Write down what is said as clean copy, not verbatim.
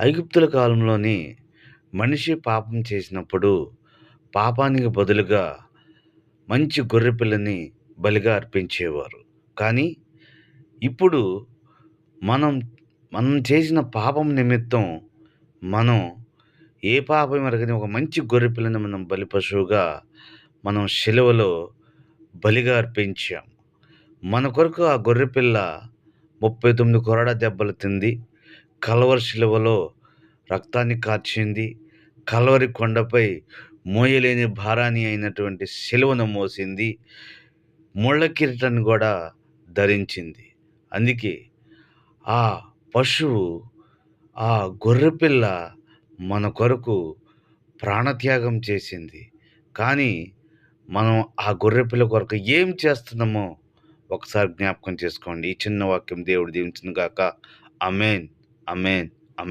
ఐగుప్తుల కాలంలోని మనిషి పాపం చేసినప్పుడు, పాపానికి బదులుగా మంచి గొర్రెపిల్లని బలిగా అర్పించేవారు. కానీ ఇప్పుడు మనం మనం చేసిన పాపం నిమిత్తం మనం ఏ పాపం ఎరగని ఒక మంచి గొర్రెపిల్లని మనం బలి పశువుగా మనం శిలువలో బలిగా అర్పించాం. మన కొరకు ఆ గొర్రెపిల్ల 39 కొరడా దెబ్బలు తింది. కల్వరి శిలువలో రక్తాన్ని కార్చింది. కల్వరి కొండపై మోయలేని భారాన్ని అయినటువంటి సిలువను మోసింది. ముళ్ళ కిరీటాన్ని గూడా ధరించింది. అందుకే ఆ పశువు, ఆ గొర్రెపిల్ల మన కొరకు ప్రాణత్యాగం చేసింది. కానీ మనం ఆ గొర్రెపిల్ల కొరకు ఏం చేస్తున్నామో ఒకసారి జ్ఞాపకం చేసుకోండి. ఈ చిన్న వాక్యం దేవుడు దీవించును గాక. ఆమేన్. ఆమేన్.